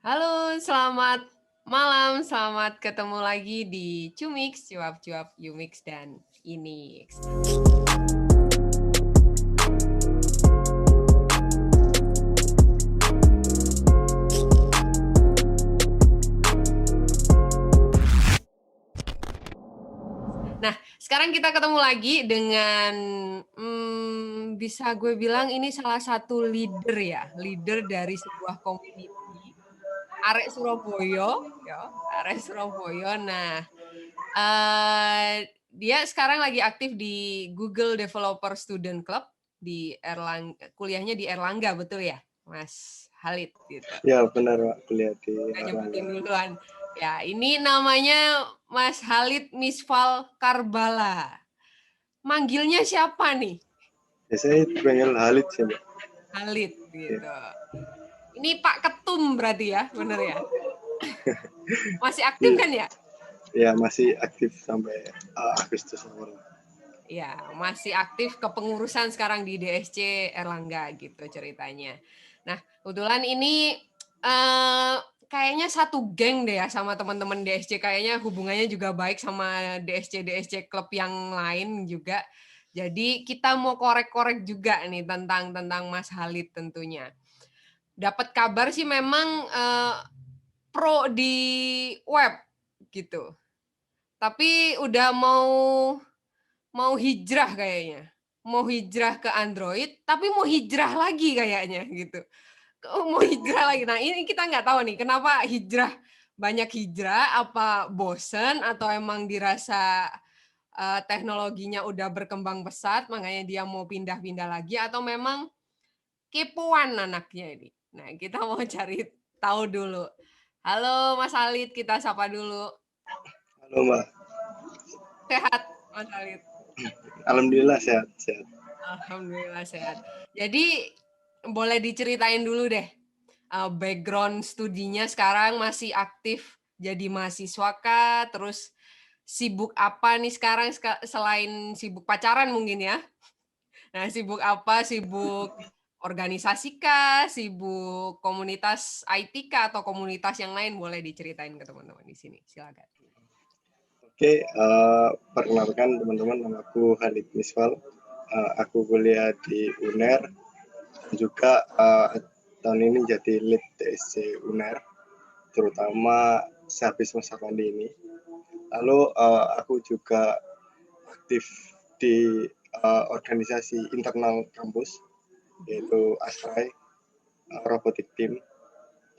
Halo, selamat malam. Selamat ketemu lagi di Cumix, Cuap-Cuap Umix dan Inix. Nah, sekarang kita ketemu lagi dengan bisa gue bilang ini salah satu leader dari sebuah community, Arek Surabaya, ya, Arek Surabaya. Nah, dia sekarang lagi aktif di Google Developer Student Club di kuliahnya di Erlangga, betul ya, Mas Halid gitu. Ya benar Pak, kuliah di Nggak Erlangga. nyebutin duluan. Ya, ini namanya Mas Halid Misfal Karbala. Manggilnya siapa nih? Ya, saya dipanggil Halid sih Mbak. Halid Ya, gitu. Ini Pak Ketum berarti ya, bener ya? Masih aktif iya. kan ya? Ya masih aktif sampai Agustus awal. Ya, masih aktif kepengurusan sekarang di DSC Erlangga gitu ceritanya. Nah, kebetulan ini kayaknya satu geng deh ya sama teman-teman DSC. Kayaknya hubungannya juga baik sama DSC klub yang lain juga. Jadi kita mau korek-korek juga nih tentang Mas Halid tentunya. Dapat kabar sih memang pro di web gitu. Tapi udah mau hijrah kayaknya. Mau hijrah ke Android, tapi mau hijrah lagi kayaknya gitu. Mau hijrah lagi. Nah ini kita nggak tahu nih kenapa hijrah, banyak hijrah, apa bosen atau emang dirasa teknologinya udah berkembang pesat, makanya dia mau pindah-pindah lagi, atau memang kepoan anaknya ini. Nah kita mau cari tahu dulu. Halo Mas Halid, kita sapa dulu. Halo Mbak. Sehat Mas Halid? Alhamdulillah sehat sehat. Alhamdulillah sehat. Jadi boleh diceritain dulu deh, background studinya sekarang masih aktif jadi mahasiswa kah? Terus sibuk apa nih sekarang selain sibuk pacaran mungkin ya? Nah, sibuk apa? Sibuk organisasi kah? Sibuk komunitas IT kah? Atau komunitas yang lain? Boleh diceritain ke teman-teman di sini. Silakan. Oke, perkenalkan teman-teman, nama aku Halid Miswal. Aku kuliah di UNER dan juga tahun ini jadi lead DSC UNER, terutama sehabis masa pandemi ini. Lalu aku juga aktif di organisasi internal kampus, yaitu ASRAI, Robotic Team.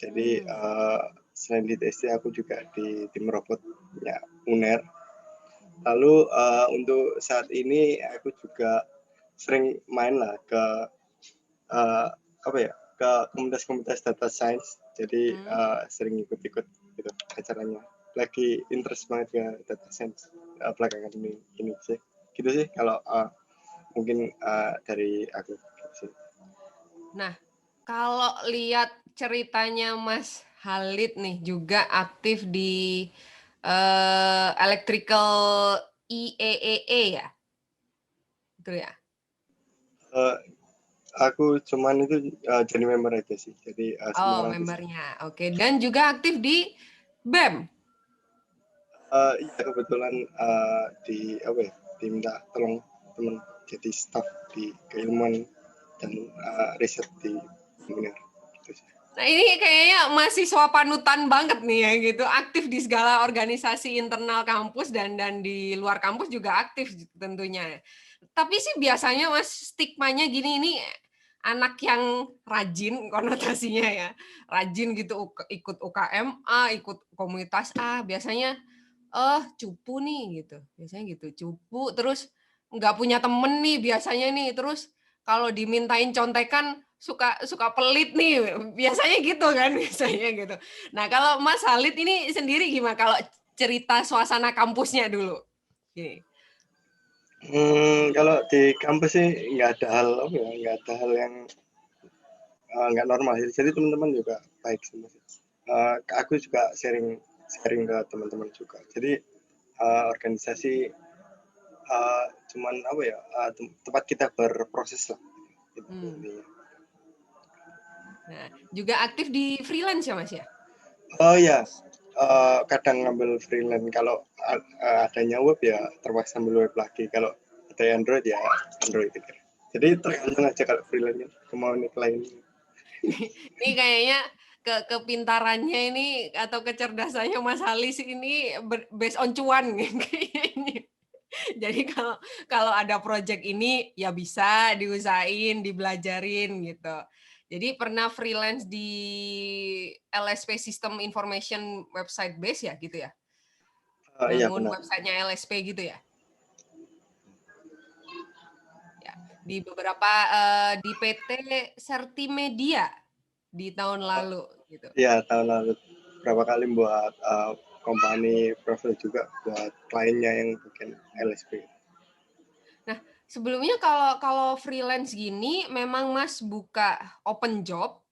Jadi selain di TSC aku juga di tim robotnya UNER. Lalu untuk saat ini aku juga sering main lah ke apa ya, ke komunitas-komunitas data science. Jadi sering ikut-ikut gitu acaranya. Lagi interest banget ke data science belakangan ini sih. Gitu sih kalau mungkin dari aku. Gitu. Nah, kalau lihat ceritanya Mas Halid nih juga aktif di Electrical IEEE ya, betul ya? Uh, aku cuman itu jadi member aja sih. Jadi semua Oh, orang bisa. membernya. Oke, dan juga aktif di BEM. Iya kebetulan di apa ya, diminta tolong teman jadi staff di keilmuan dan riset di Uner. Gitu sih. Nah, ini kayaknya mahasiswa panutan banget nih ya gitu, aktif di segala organisasi internal kampus dan di luar kampus juga aktif tentunya. Tapi sih biasanya Mas stigmanya gini, ini anak yang rajin konotasinya ya. Rajin gitu ikut UKM A, ikut komunitas A, biasanya cupu nih gitu. Biasanya gitu, cupu terus nggak punya temen nih biasanya nih, terus kalau dimintain contekan suka suka pelit nih, biasanya gitu kan, biasanya gitu. Nah, kalau Mas Halid ini sendiri gimana kalau cerita suasana kampusnya dulu? Gini. Kalau di kampus sih nggak ada hal apa ya, nggak ada hal yang nggak normal sih. Jadi teman-teman juga baik semua sih. Aku juga sharing sharing ke teman-teman juga. Jadi organisasi cuman apa ya, tempat kita berproses lah. Gitu, Hmm. intinya. Nah, juga aktif di freelance ya Mas ya? Oh ya, kadang ngambil freelance. Kalau adanya web ya terpaksa ambil web lagi. Kalau ada Android ya Android gitu. Jadi tergantung aja kalau freelance kemauan klien. Ini kayaknya kepintarannya ini atau kecerdasannya Mas Halis ini based on cuan kayaknya. Jadi kalau kalau ada project ini ya bisa diusahain, dibelajarin gitu. Jadi pernah freelance di LSP System Information Website Base ya gitu ya? Iya Bangun benar. websitenya LSP gitu ya? Ya. Di beberapa di PT Sertimedia di tahun lalu gitu. Iya tahun lalu berapa kali buat company profil juga buat kliennya yang bikin LSP. Nah, sebelumnya kalau kalau freelance gini memang Mas buka open job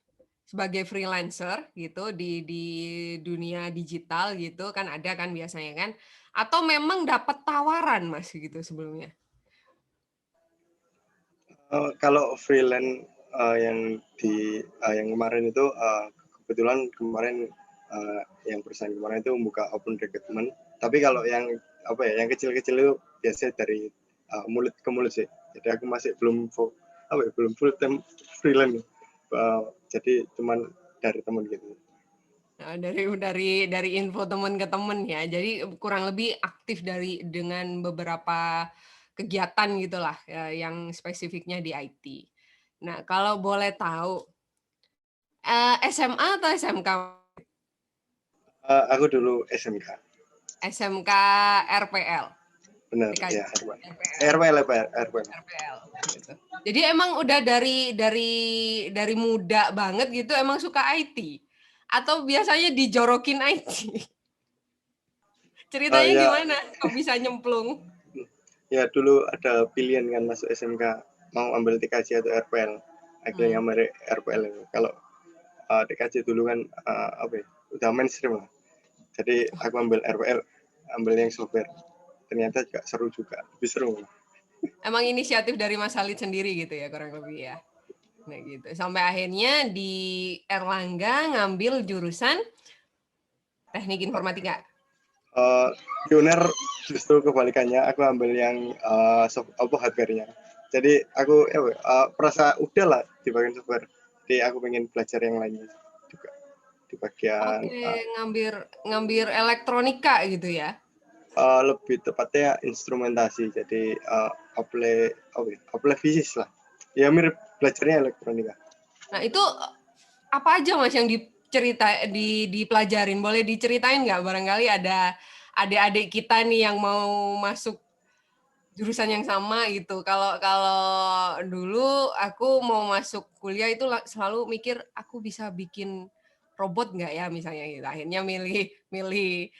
sebagai freelancer gitu di dunia digital gitu kan ada kan biasanya kan atau memang dapat tawaran Mas gitu sebelumnya? Kalau freelance yang kemarin itu kebetulan kemarin yang perusahaan kemarin itu membuka open recruitment. Tapi kalau yang apa ya, yang kecil-kecil itu biasanya dari mulut ke mulut sih. Jadi aku masih belum full time freelance. Jadi cuman dari teman gitu. Nah, dari info teman ke teman ya. Jadi kurang lebih aktif dengan beberapa kegiatan gitulah ya, yang spesifiknya di IT. Nah, kalau boleh tahu SMA atau SMK? Aku dulu SMK, SMK RPL. benar TKJ, ya RPL, RPL. RPL gitu. Jadi emang udah dari muda banget gitu emang suka IT atau biasanya dijorokin IT? Ceritanya Ya gimana? Kok bisa nyemplung? ya dulu ada pilihan kan masuk SMK mau ambil TKJ atau RPL, akhirnya Hmm. ngambil RPL. Kalau TKJ dulu kan apa ya, udah mainstream lah, jadi aku ambil RPL, ambil yang software, ternyata juga seru, juga lebih seru. Emang inisiatif dari Mas Halid sendiri gitu ya kurang lebih ya. Nah gitu. Sampai akhirnya di Erlangga ngambil jurusan Teknik Informatika. Pioner justru kebalikannya, aku ambil yang hardware-nya. Jadi aku merasa udah lah di bagian software, jadi aku pengen belajar yang lainnya juga di bagian Oke, ngambil ngambil elektronika gitu ya. lebih tepatnya instrumentasi, jadi apply physics lah, ya mirip belajarnya elektronika. Nah, itu apa aja Mas yang dipelajarin? Boleh diceritain nggak? Barangkali ada adik-adik kita nih yang mau masuk jurusan yang sama gitu. Kalau kalau dulu aku mau masuk kuliah itu selalu mikir aku bisa bikin robot nggak ya misalnya gitu. Akhirnya milih milih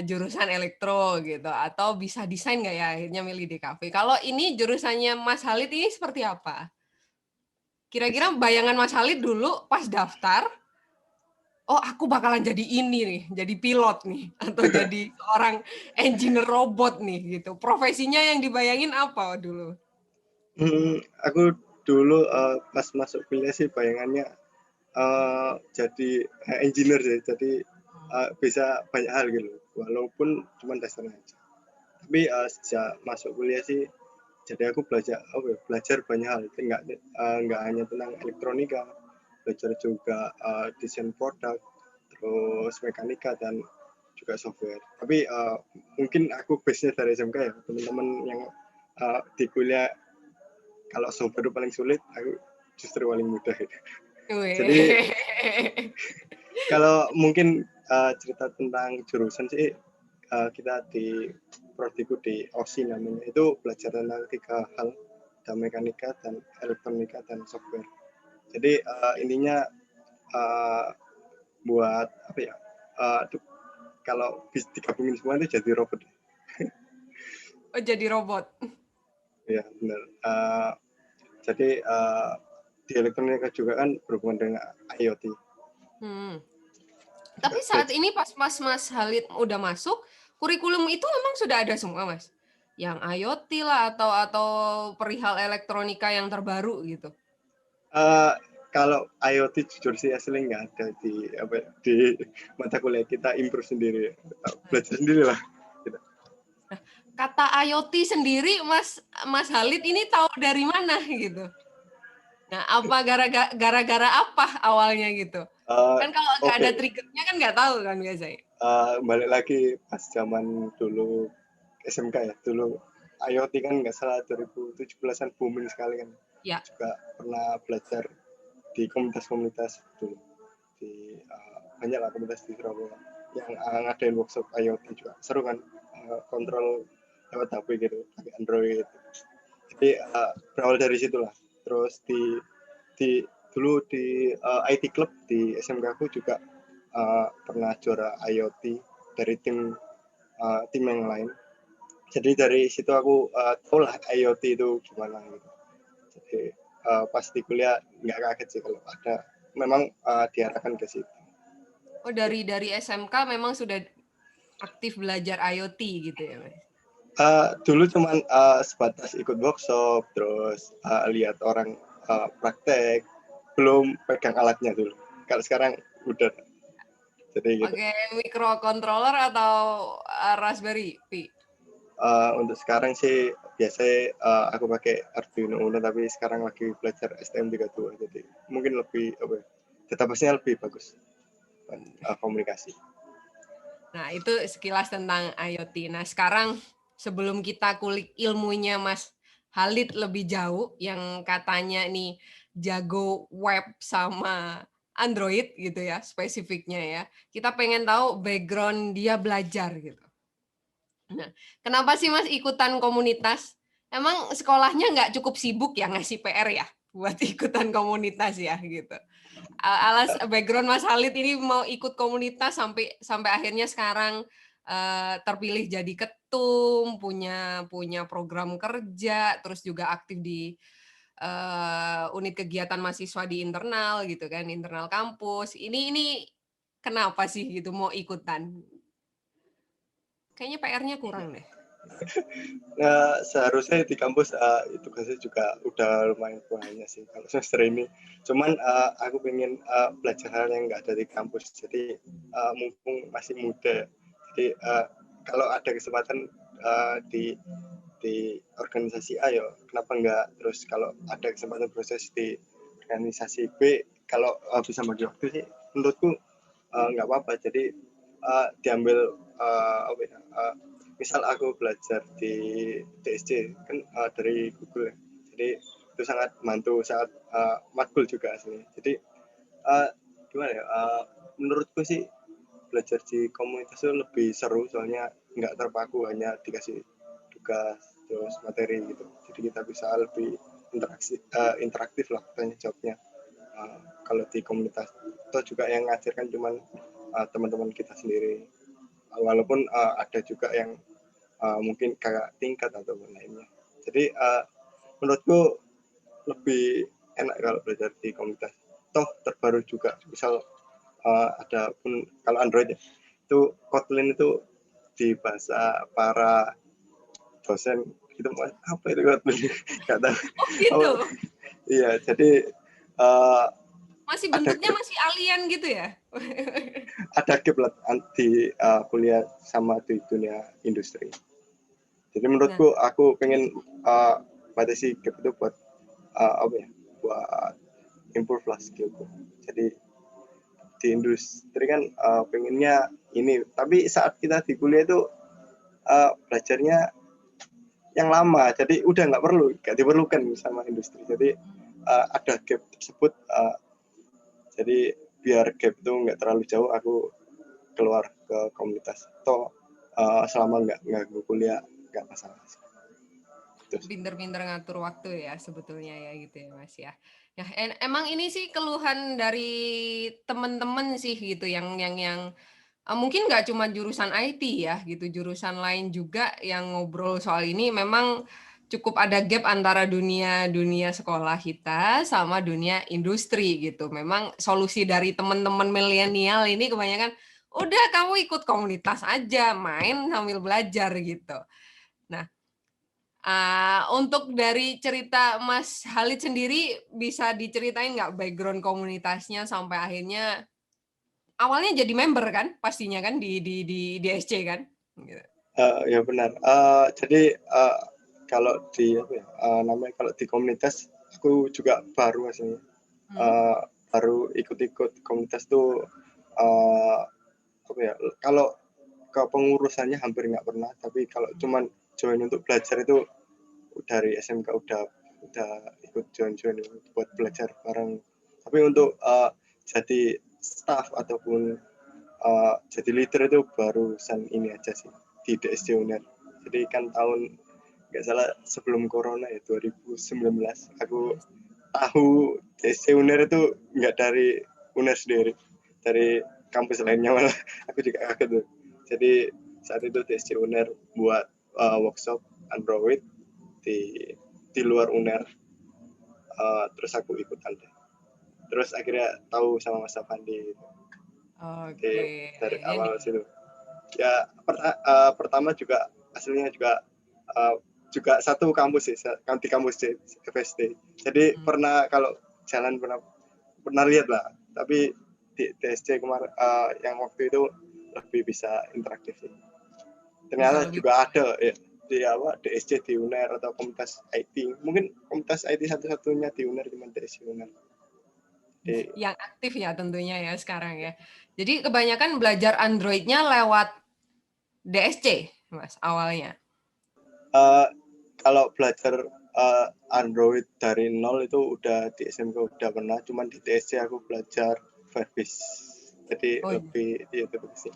jurusan elektro gitu atau bisa desain nggak ya akhirnya milih DKV. Kalau ini jurusannya Mas Halid ini seperti apa? Kira-kira bayangan Mas Halid dulu pas daftar, oh aku bakalan jadi ini nih, jadi pilot nih, atau jadi seorang engineer robot nih gitu. Profesinya yang dibayangin apa dulu? Aku dulu pas masuk kuliah sih bayangannya jadi engineer sih, jadi bisa banyak hal gitu, walaupun cuma dasarnya aja. Tapi sejak masuk kuliah sih, jadi aku belajar banyak hal, nggak hanya tentang elektronika, belajar juga desain produk, terus mekanika dan juga software. Tapi mungkin aku base-nya dari SMK ya, teman-teman yang di kuliah kalau software itu paling sulit, aku justru paling mudah gitu. Jadi kalau mungkin cerita tentang jurusan sih, kita di prodiku di OSI namanya, itu belajar tentang 3 hal, ada mekanika dan elektronika dan software. Jadi intinya buat apa ya, kalau bisa digabungin semua itu jadi robot. Oh jadi robot. Ya benar. Jadi di elektronika juga kan berhubungan dengan IoT. Hmm. Tapi saat ini pas Mas Halid udah masuk, kurikulum itu memang sudah ada semua Mas? Yang IoT lah atau perihal elektronika yang terbaru gitu? Uh, kalau IoT jujur sih asli nggak ada di mata kuliah kita, improve sendiri, belajar sendiri lah. Gitu. Kata IoT sendiri, Mas Halid ini tahu dari mana gitu? Nah, apa gara-gara apa awalnya gitu? Kan kalau nggak ada triggernya kan nggak tahu kan biasanya. Balik lagi pas zaman dulu SMK ya, dulu IoT kan nggak salah 2017-an booming sekali kan. Ya. Juga pernah belajar di komunitas-komunitas dulu, di banyak lah komunitas di Surabaya yang ngadain workshop IoT juga seru kan, kontrol lewat HP gitu, pakai Android. Jadi berawal dari situlah. Terus dulu di IT Club di SMK aku juga pernah juara IoT dari tim yang lain. Jadi dari situ aku tahu lah IoT itu gimana gitu. Jadi pas di kuliah nggak kaget sih kalau ada, memang diarahkan ke situ. Oh, dari SMK memang sudah aktif belajar IoT gitu ya, Mas? Dulu cuman sebatas ikut workshop, terus lihat orang praktek, belum pegang alatnya dulu. Kalau sekarang udah. Jadi gitu. Pakai microcontroller atau Raspberry Pi? Untuk sekarang sih biasanya aku pakai Arduino Uno, tapi sekarang lagi belajar STM32, jadi mungkin lebih database-nya lebih bagus komunikasi. Nah, itu sekilas tentang IoT. Nah, sekarang sebelum kita kulik ilmunya Mas Halid lebih jauh, yang katanya nih jago web sama Android gitu ya, spesifiknya ya. Kita pengen tahu background dia belajar gitu. Nah, kenapa sih Mas ikutan komunitas? Emang sekolahnya nggak cukup sibuk ya ngasih PR ya buat ikutan komunitas ya gitu. Alas background Mas Halid ini mau ikut komunitas sampai akhirnya sekarang terpilih jadi ketum, punya program kerja, terus juga aktif di unit kegiatan mahasiswa di internal gitu kan, internal kampus. Ini kenapa sih gitu mau ikutan? Kayaknya PR-nya kurang deh. Nah, seharusnya di kampus tugasnya juga udah lumayan banyak sih kalau semester ini. Cuman aku pengen belajar hal yang nggak ada di kampus. Jadi mumpung masih muda, jadi kalau ada kesempatan di organisasi A, ya kenapa enggak. Terus kalau ada kesempatan proses di organisasi B, kalau bisa bagi waktu sih, menurutku nggak apa-apa. Jadi diambil misal aku belajar di DSC kan dari Google ya. Jadi itu sangat membantu saat matkul juga asli. Jadi gimana ya, menurutku sih belajar di komunitas itu lebih seru, soalnya nggak terpaku hanya dikasih tugas terus materi gitu. Jadi kita bisa lebih interaktif lah tanya jawabnya. Kalau di komunitas atau juga yang ngajarkan cuman teman-teman kita sendiri, walaupun ada juga yang mungkin kakak tingkat atau lainnya. Jadi menurutku lebih enak kalau belajar di komunitas. Toh terbaru juga, misal ada pun kalau Android ya, itu Kotlin itu di bahasa para dosen gitu, apa itu Kotlin nggak tahu. Oh gitu. Iya, jadi masih bentuknya masih alien gitu ya. ada gap lah di kuliah sama di dunia industri. Jadi menurutku aku pengen batasi gap itu buat buat improve lah skillku. Jadi di industri kan pengennya ini, tapi saat kita di kuliah itu belajarnya yang lama, jadi udah nggak diperlukan sama industri. Jadi ada gap tersebut, jadi biar gap itu nggak terlalu jauh, aku keluar ke komunitas. Toh selama nggak kuliah nggak masalah. Pinter-pinter ngatur waktu ya sebetulnya ya gitu ya Mas ya. Ya emang ini sih keluhan dari teman-teman sih gitu yang mungkin nggak cuma jurusan IT ya gitu, jurusan lain juga yang ngobrol soal ini memang cukup ada gap antara dunia sekolah kita sama dunia industri gitu. Memang solusi dari teman-teman milenial ini kebanyakan udah kamu ikut komunitas aja, main sambil belajar gitu. Nah, Untuk dari cerita Mas Halid sendiri, bisa diceritain nggak background komunitasnya sampai akhirnya awalnya jadi member kan, pastinya kan di DSC kan? Gitu. Ya benar. Jadi kalau di apa ya, namanya kalau di komunitas aku juga baru aslinya. Baru ikut-ikut komunitas tuh apa ya? Kalau kepengurusannya hampir nggak pernah, tapi kalau cuman join untuk belajar itu dari SMK udah ikut join buat belajar bareng. Tapi untuk jadi staff ataupun jadi leader itu barusan ini aja sih di DSC UNER. Jadi kan tahun nggak salah sebelum corona ya 2019 aku tahu DSC UNER itu nggak dari UNER sendiri, dari kampus lainnya malah. Aku juga kaget tuh. Jadi saat itu DSC UNER buat workshop Android di luar UNER, terus aku ikutan deh. Terus akhirnya tahu sama Mas Afandi. Oke, Dari jadi awal situ. Ya pertama juga aslinya juga satu kampus sih, di kampus FSD. Jadi pernah kalau jalan pernah lihat lah, tapi di TSC kemarin yang waktu itu lebih bisa interaktif sih. bisa Ternyata lebih juga ada ya di DSC di UNER atau komunitas IT. Mungkin komunitas IT satu-satunya di UNER cuma DSC UNER. yang aktif ya tentunya ya sekarang ya. Jadi kebanyakan belajar Android-nya lewat DSC, Mas, awalnya. Kalau belajar Android dari nol itu udah di SMK udah pernah, cuman di TSC aku belajar Firebase. Jadi Oh, lebih itu sih,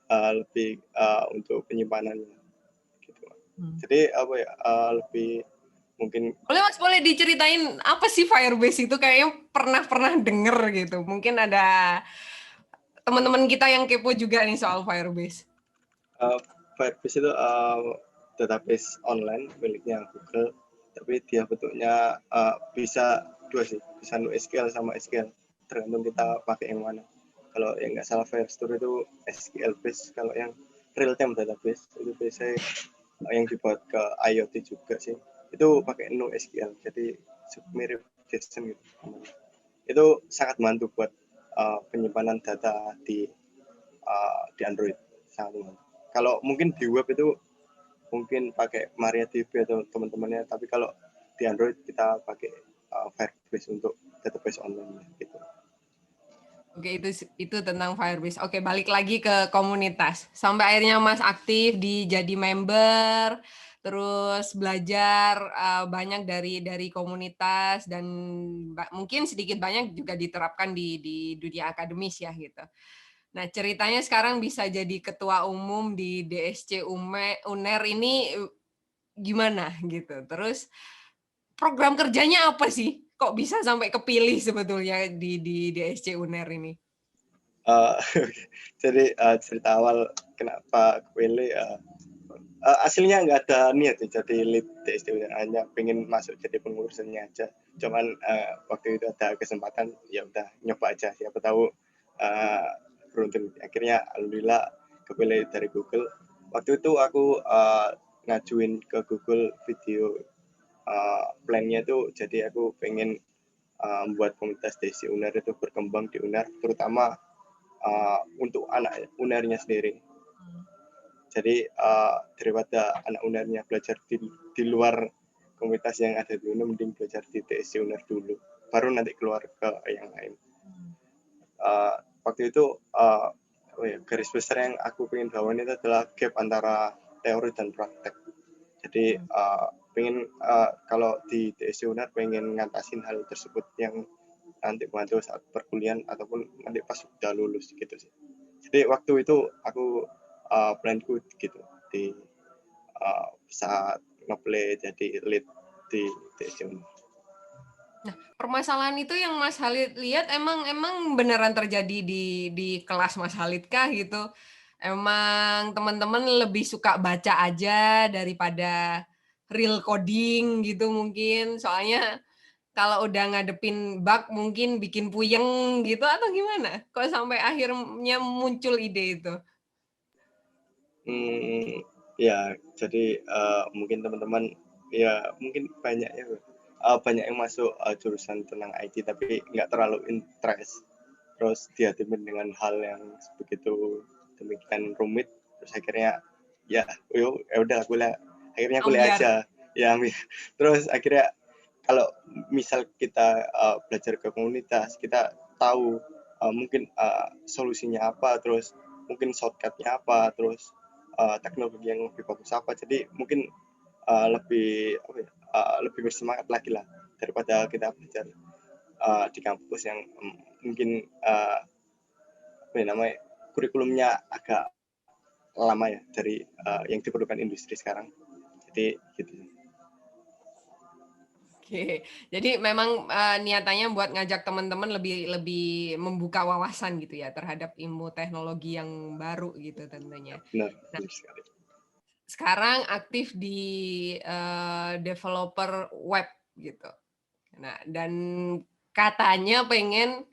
lebih untuk penyimpanannya gitu. Jadi apa ya, lebih mungkin boleh Mas, boleh diceritain apa sih Firebase itu? Kayaknya pernah denger gitu. Mungkin ada teman-teman kita yang kepo juga nih soal Firebase. Firebase itu database online miliknya Google, tapi dia bentuknya bisa dua sih, bisa NoSQL sama SQL, tergantung kita pakai yang mana. Kalau yang nggak salah Firestore itu SQL base, kalau yang real time database itu biasanya yang dibuat ke IoT juga sih, itu pakai NoSQL, jadi mirip JSON gitu. Itu sangat membantu buat penyimpanan data di Android, sangat membantu. Kalau mungkin di web itu mungkin pakai MariaDB atau teman-temannya, tapi kalau di Android kita pakai Firebase untuk database online gitu. Oke, itu tentang Firebase. Oke, balik lagi ke komunitas. Sampai akhirnya Mas aktif jadi member, terus belajar banyak dari komunitas dan mungkin sedikit banyak juga diterapkan di dunia akademis ya gitu. Nah, ceritanya sekarang bisa jadi ketua umum di DSC UNER ini gimana gitu. Terus program kerjanya apa sih? Kok bisa sampai kepilih sebetulnya di DSC UNER ini? Jadi cerita awal kenapa kepilih, aslinya nggak ada niat ya jadi lead DSC, hanya pengen masuk jadi pengurusnya aja. Cuman waktu itu ada kesempatan, ya udah nyoba aja, siapa tahu beruntung. Akhirnya alhamdulillah kepilih dari Google. Waktu itu aku ngajuin ke Google video plan-nya itu, jadi aku pengen membuat komunitas DSC UNER itu berkembang di UNER, terutama untuk anak UNER-nya sendiri. Jadi daripada anak UNER-nya belajar di luar komunitas yang ada di UNER, mending belajar di DSC UNER dulu, baru nanti keluar ke yang lain. Waktu itu garis besar yang aku pengen bawain itu adalah gap antara teori dan praktek. Jadi pengen kalau di DSC UNER pengen ngatasin hal tersebut yang nanti membantu saat perkuliahan ataupun nanti pas sudah lulus gitu sih. Jadi waktu itu aku planku gitu di saat ngeplay jadi lead di DSC UNER. Nah, permasalahan itu yang Mas Halid lihat emang beneran terjadi di kelas Mas Halid kah gitu? Emang teman-teman lebih suka baca aja daripada real coding gitu mungkin? Soalnya kalau udah ngadepin bug mungkin bikin puyeng gitu atau gimana? Kok sampai akhirnya muncul ide itu? Ya, jadi mungkin teman-teman ya mungkin banyak ya banyak yang masuk jurusan tentang IT tapi nggak terlalu interest. Terus dihadapin dengan hal yang begitu demikian rumit, terus akhirnya ya ya udah kuliah, akhirnya kuliah Ambiar. aja. Ya, terus akhirnya kalau misal kita belajar ke komunitas, kita tahu mungkin solusinya apa, terus mungkin shortcutnya apa, terus teknologi yang lebih bagus apa. Jadi mungkin lebih lebih bersemangat lagi lah daripada kita belajar di kampus yang mungkin apa ya namanya kurikulumnya agak lama ya dari yang diperlukan industri sekarang. Jadi gitu. Oke, jadi memang niatannya buat ngajak teman-teman lebih lebih membuka wawasan gitu ya terhadap ilmu teknologi yang baru gitu tentunya. Benar, Nah, benar sekali. sekarang aktif di developer web gitu. Nah, dan katanya pengen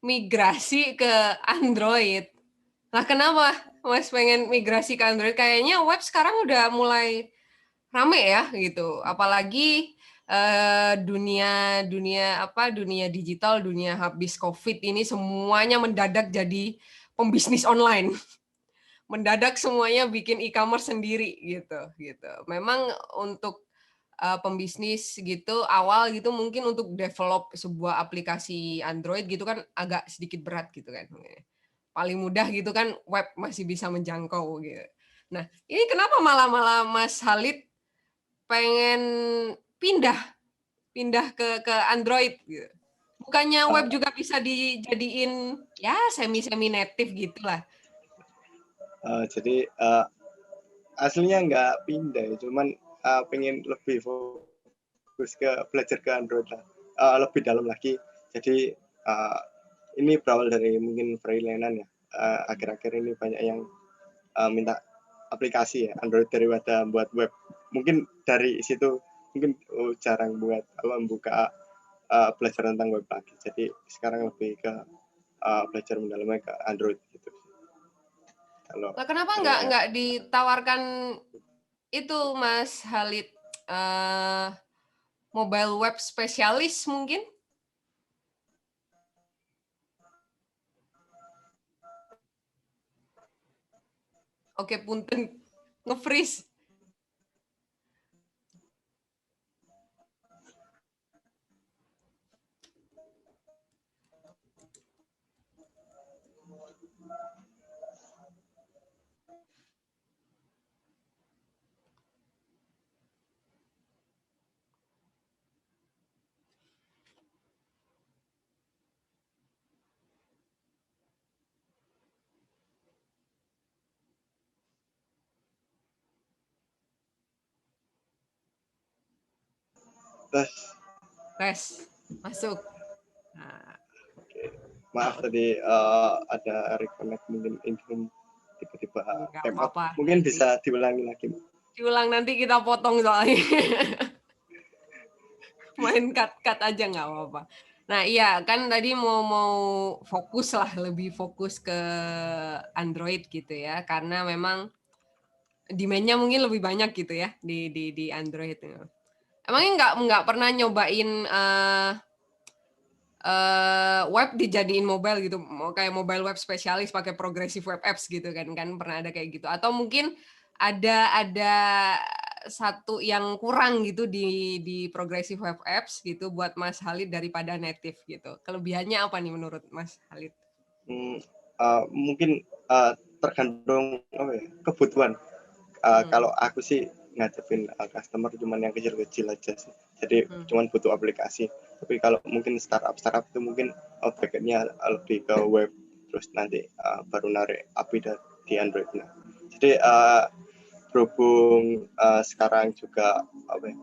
migrasi ke Android. Nah, kenapa Mas pengen migrasi ke Android? Kayaknya web sekarang udah mulai rame ya gitu. Apalagi dunia dunia apa dunia digital, dunia habis COVID ini semuanya mendadak jadi pembisnis online. Mendadak semuanya bikin e-commerce sendiri gitu. Memang untuk pembisnis gitu awal gitu mungkin untuk develop sebuah aplikasi Android gitu kan agak sedikit berat gitu kan. Paling mudah gitu kan web masih bisa menjangkau gitu. Nah, ini kenapa malah malah Mas Halid pengen pindah pindah ke Android gitu. Bukannya web Uh, juga bisa dijadiin ya semi native gitulah. jadi aslinya nggak pindah ya, cuman pengen lebih fokus ke belajar ke Android lah, lebih dalam lagi. Jadi ini berawal dari mungkin freelance ya. Akhir-akhir ini banyak yang minta aplikasi ya Android daripada buat web. Mungkin dari situ mungkin jarang buat membuka belajar tentang web lagi. Jadi sekarang lebih ke belajar mendalamnya ke Android gitu. Kalau Nah, kenapa dari nggak ditawarkan itu Mas Halid eh, mobile web spesialis mungkin? Oke, punten nge-freeze. tes. Tes masuk. Nah, Maaf tadi ada reconnect mungkin info tiba-tiba nggak time out. apa-apa Mungkin nanti. bisa diulangi lagi. Diulang nanti kita potong soalnya. Main cut-cut aja nggak apa-apa. Nah iya kan tadi mau fokus lah lebih fokus ke Android gitu ya karena memang demand-nya mungkin lebih banyak gitu ya di Android. Emangnya nggak pernah nyobain web dijadiin mobile gitu, mau kayak mobile web spesialis pakai progressive web apps gitu kan pernah ada kayak gitu atau mungkin ada satu yang kurang gitu di progressive web apps gitu buat Mas Halid daripada native gitu. Kelebihannya apa nih menurut Mas Halid? Hmm, mungkin tergantung apa ya, kebutuhan. Hmm. Kalau aku sih ngadepin customer cuman yang kecil-kecil aja sih. Jadi Hmm. cuman butuh aplikasi. Tapi kalau mungkin startup itu mungkin backendnya lebih ke web, terus nanti baru narik API di Android. Nah, jadi berhubung sekarang juga apa ya,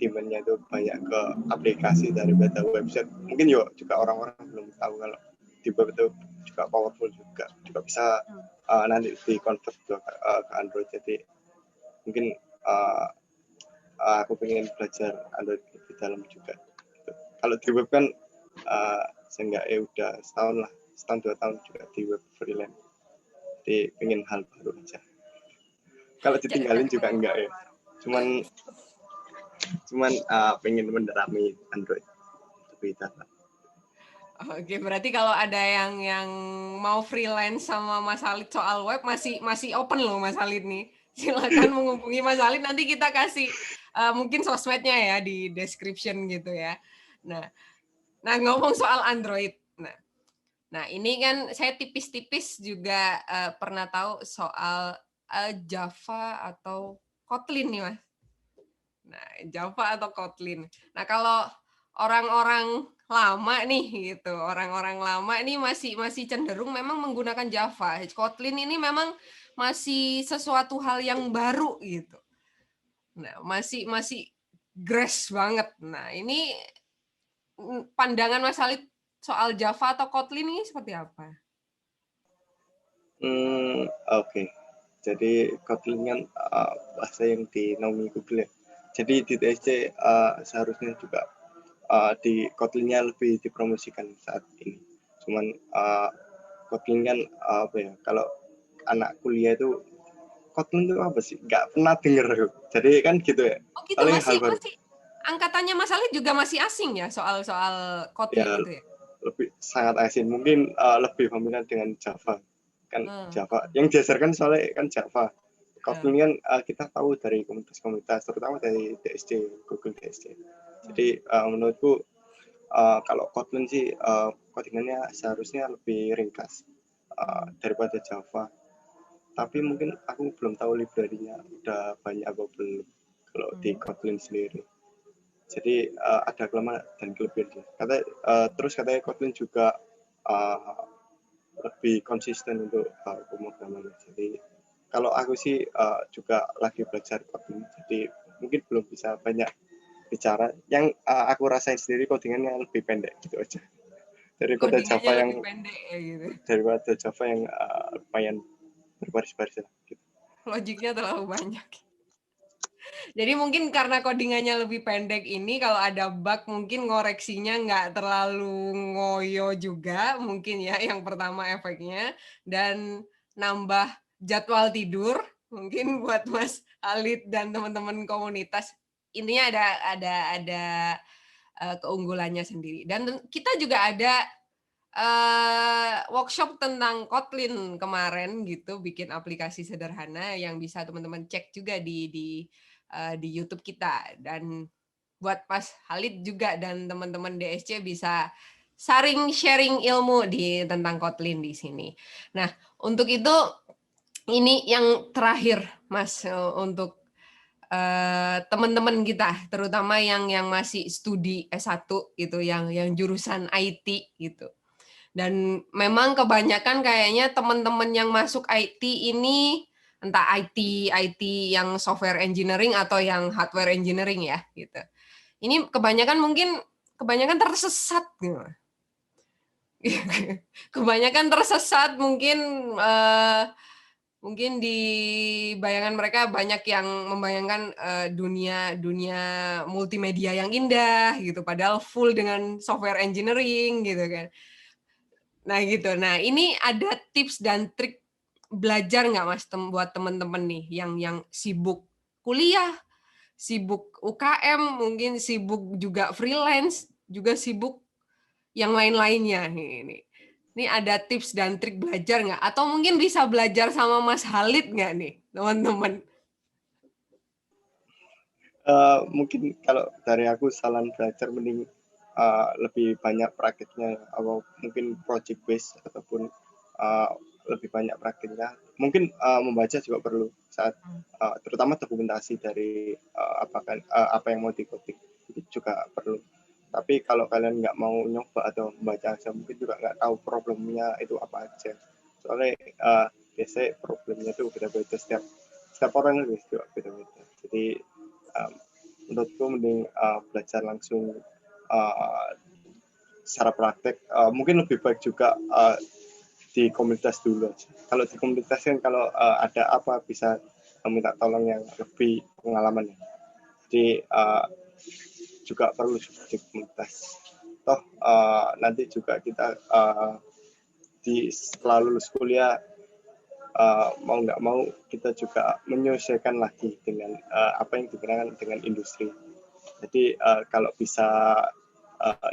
demandnya itu banyak ke aplikasi daripada website. Mungkin juga orang-orang belum tahu kalau di web itu juga powerful juga bisa nanti di convert ke Android. Jadi mungkin uh, aku pengen belajar Android lebih dalam juga gitu. Kalau di web kan seenggaknya udah setahun 2 tahun juga di web freelance, jadi pengen hal baru aja. Kalau ditinggalin juga enggak ya. Cuman pengen mendalami Android lebih dalam. Oke, berarti kalau ada yang mau freelance sama Mas Halid soal web masih open loh Mas Halid nih. Silakan menghubungi Mas Halid, nanti kita kasih mungkin sosmednya ya di description gitu ya. Nah ngomong soal Android. Nah ini kan saya tipis-tipis juga pernah tahu soal Java atau Kotlin nih Mas. Nah, Java atau Kotlin. Nah, kalau orang-orang lama nih gitu, orang-orang lama ini masih cenderung memang menggunakan Java. Kotlin ini memang masih sesuatu hal yang baru gitu. Nah, masih grass banget. Nah, ini pandangan Mas Halid soal Java atau Kotlin ini seperti apa? Oke. Jadi Kotlin kan bahasa yang dinaungi Google ya. Jadi di TSC seharusnya juga di Kotlin-nya lebih dipromosikan saat ini. Cuman Kotlin kan apa ya? Kalau anak kuliah itu Kotlin itu apa sih? Nggak pernah denger. Jadi kan gitu ya. Oh gitu, Paling hal masih baru. angkatannya Mas Halid juga masih asing ya soal Kotlin Ya itu ya? lebih sangat asing. Mungkin lebih familiar dengan Java. Kan Java. Yang diajarkan soalnya kan Java. Kotlin kan kita tahu dari komunitas-komunitas, terutama dari DSC, Google DSC. Jadi menurutku kalau Kotlin sih codingannya seharusnya lebih ringkas daripada Java. Tapi mungkin aku belum tahu library-nya udah banyak apa belum kalau di Kotlin sendiri. Jadi ada kelemahan dan kelebihan. Terus katanya Kotlin juga lebih konsisten untuk pemrograman. Jadi kalau aku sih juga lagi belajar Kotlin, jadi mungkin belum bisa banyak bicara. Yang aku rasain sendiri codingannya lebih pendek gitu aja. Daripada Codingannya Java lebih yang pendek ya gitu. lumayan berbaris-baris lah. Gitu. Logiknya terlalu banyak. Jadi mungkin karena codingannya lebih pendek ini, kalau ada bug mungkin ngoreksinya nggak terlalu ngoyo juga, mungkin ya yang pertama efeknya. Dan nambah jadwal tidur, mungkin buat Mas Halid dan teman-teman komunitas. Intinya ada keunggulannya sendiri. Dan kita juga ada workshop tentang Kotlin kemarin gitu, bikin aplikasi sederhana yang bisa teman-teman cek juga di YouTube kita. Dan buat Mas Halid juga dan teman-teman DSC bisa sharing ilmu tentang Kotlin di sini. Nah, untuk itu ini yang terakhir Mas, untuk teman-teman kita, terutama yang masih studi S1 gitu, yang jurusan IT gitu. Dan memang kebanyakan kayaknya teman-teman yang masuk IT ini entah IT yang software engineering atau yang hardware engineering ya gitu. Ini kebanyakan tersesat gitu. Kebanyakan tersesat mungkin di bayangan mereka banyak yang membayangkan dunia multimedia yang indah gitu, padahal full dengan software engineering gitu kan. Nah gitu. Nah ini ada tips dan trik belajar nggak Mas buat teman-teman nih yang sibuk kuliah, sibuk UKM, mungkin sibuk juga freelance, juga sibuk yang lain-lainnya ini ada tips dan trik belajar nggak? Atau mungkin bisa belajar sama Mas Halid nggak nih, teman-teman? Mungkin kalau dari aku saran belajar mending lebih banyak praktiknya atau mungkin project based ataupun lebih banyak praktiknya. Mungkin membaca juga perlu saat terutama dokumentasi dari apa yang mau dikotik itu juga perlu. Tapi kalau kalian nggak mau nyoba atau membaca aja, mungkin juga nggak tahu problemnya itu apa aja. Soalnya biasanya problemnya itu beda-beda setiap orang juga beda-beda. Jadi menurutku mending belajar langsung secara praktek. Mungkin lebih baik juga di komunitas dulu aja. Kalau di komunitas kan kalau ada apa bisa minta tolong yang lebih pengalaman. Jadi juga perlu di komunitas. Toh nanti juga kita setelah lulus kuliah mau nggak mau kita juga menyesuaikan lagi dengan apa yang digunakan dengan industri. Jadi kalau bisa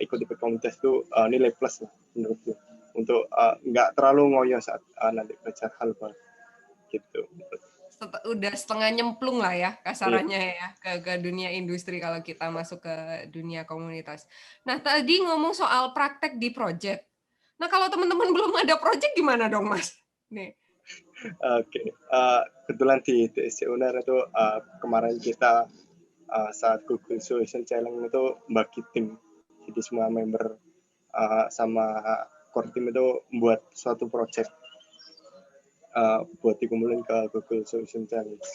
ikut komunitas itu nilai plus lah menurutku untuk nggak terlalu ngoyo saat nanti belajar hal baru gitu. Udah setengah nyemplung lah ya Iya. kasarannya ya ke dunia industri kalau kita masuk ke dunia komunitas. Nah tadi ngomong soal praktek di project. Nah kalau teman-teman belum ada project gimana dong Mas? Nih. Oke, kebetulan di DSC UNER itu kemarin kita saat Google Solution Challenge itu bagi tim. Jadi semua member sama core team itu membuat suatu project buat dikumpulin ke Google Solution Challenge.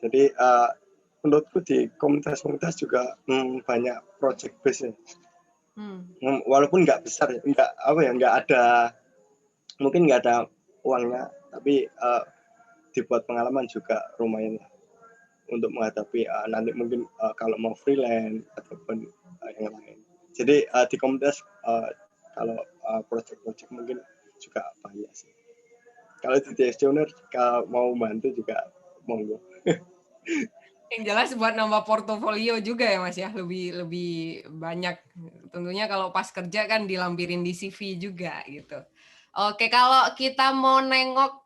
Jadi menurutku di komunitas-komunitas juga banyak project base ya. Walaupun nggak besar, nggak ada, mungkin nggak ada uangnya, tapi dibuat pengalaman juga lumayan lah untuk menghadapi nanti mungkin kalau mau freelance ataupun yang lain. Jadi di komunitas kalau project-project mungkin juga banyak sih. Kalau di DSC UNER kalau mau bantu juga monggo. Yang jelas buat nambah portofolio juga ya Mas ya, lebih banyak. Tentunya kalau pas kerja kan dilampirin di CV juga gitu. Oke, kalau kita mau nengok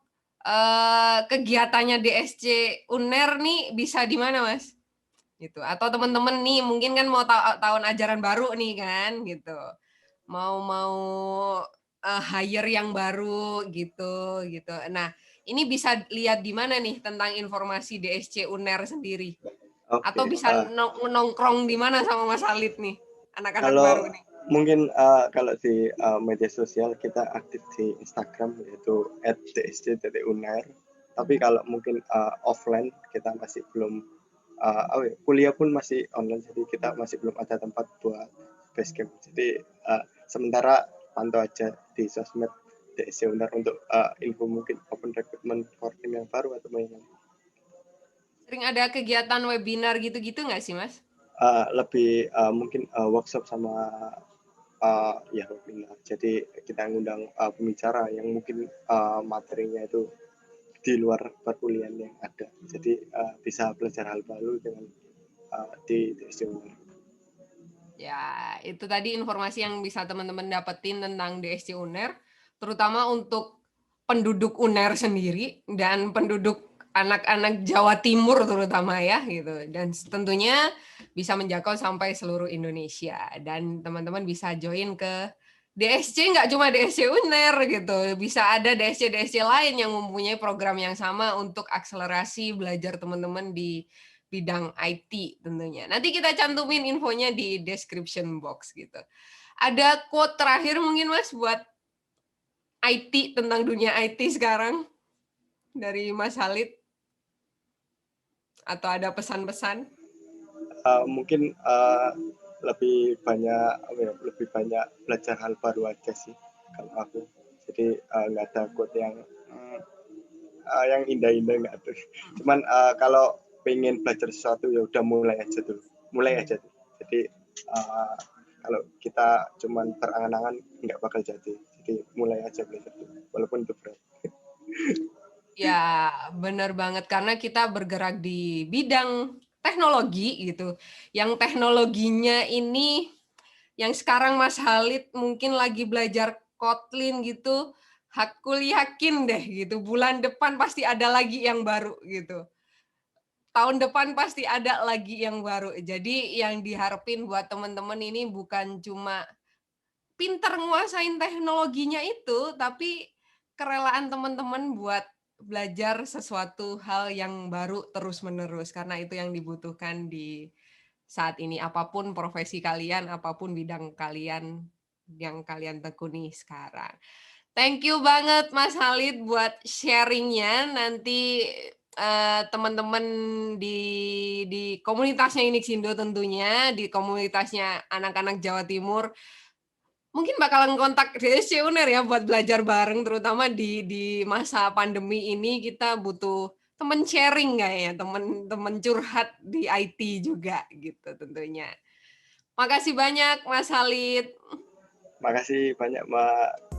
kegiatannya DSC UNER nih bisa di mana Mas? Gitu. Atau teman-teman nih mungkin kan mau tahun ajaran baru nih kan gitu. Mau hire yang baru gitu. Nah, ini bisa lihat di mana nih tentang informasi DSC UNER sendiri? Atau Oke, bisa nongkrong di mana sama Mas Halid nih, anak-anak kalau baru nih? mungkin kalau di media sosial kita aktif di Instagram yaitu @dsc.unair. Tapi kalau mungkin offline kita masih belum kuliah pun masih online, jadi kita masih belum ada tempat buat basecamp. Jadi sementara pantau aja di sosmed DSC Unair untuk info mungkin open recruitment for tim yang baru atau yang lain. Sering ada kegiatan webinar gitu-gitu nggak sih, Mas? Lebih mungkin workshop sama ya webinar. Jadi kita ngundang pembicara yang mungkin materinya itu di luar perkuliahan yang ada. Jadi bisa belajar hal baru dengan di DSC Unair. Ya, itu tadi informasi yang bisa teman-teman dapetin tentang DSC UNER, terutama untuk penduduk UNER sendiri dan penduduk anak-anak Jawa Timur terutama ya gitu. Dan tentunya bisa menjangkau sampai seluruh Indonesia. Dan teman-teman bisa join ke DSC, nggak cuma DSC UNER gitu. Bisa ada DSC-DSC lain yang mempunyai program yang sama untuk akselerasi belajar teman-teman di bidang IT tentunya. Nanti kita cantumin infonya di description box gitu. Ada quote terakhir mungkin Mas buat IT, tentang dunia IT sekarang dari Mas Halid? Atau ada pesan-pesan? Mungkin lebih banyak belajar hal baru aja sih kalau aku. Jadi nggak ada quote yang indah-indah, nggak ada. Cuman kalau pengen belajar sesuatu ya udah mulai aja dulu. Jadi kalau kita cuman berangan-angan nggak bakal jadi. Jadi mulai aja belajar dulu, walaupun itu berat. Ya, benar banget karena kita bergerak di bidang teknologi gitu. Yang teknologinya ini yang sekarang Mas Halid mungkin lagi belajar Kotlin gitu, aku yakin deh gitu, bulan depan pasti ada lagi yang baru gitu. Tahun depan pasti ada lagi yang baru. Jadi yang diharapin buat teman-teman ini bukan cuma pinter nguasain teknologinya itu, tapi kerelaan teman-teman buat belajar sesuatu hal yang baru terus-menerus, karena itu yang dibutuhkan di saat ini, apapun profesi kalian, apapun bidang kalian yang kalian tekuni sekarang. Thank you banget Mas Halid buat sharingnya. Nanti teman-teman di komunitasnya Inixindo tentunya, di komunitasnya anak-anak Jawa Timur, mungkin bakalan kontak DSC UNER ya buat belajar bareng, terutama di masa pandemi ini kita butuh temen sharing kayaknya, temen curhat di IT juga gitu tentunya. Makasih banyak Mas Halid. Makasih banyak Mbak.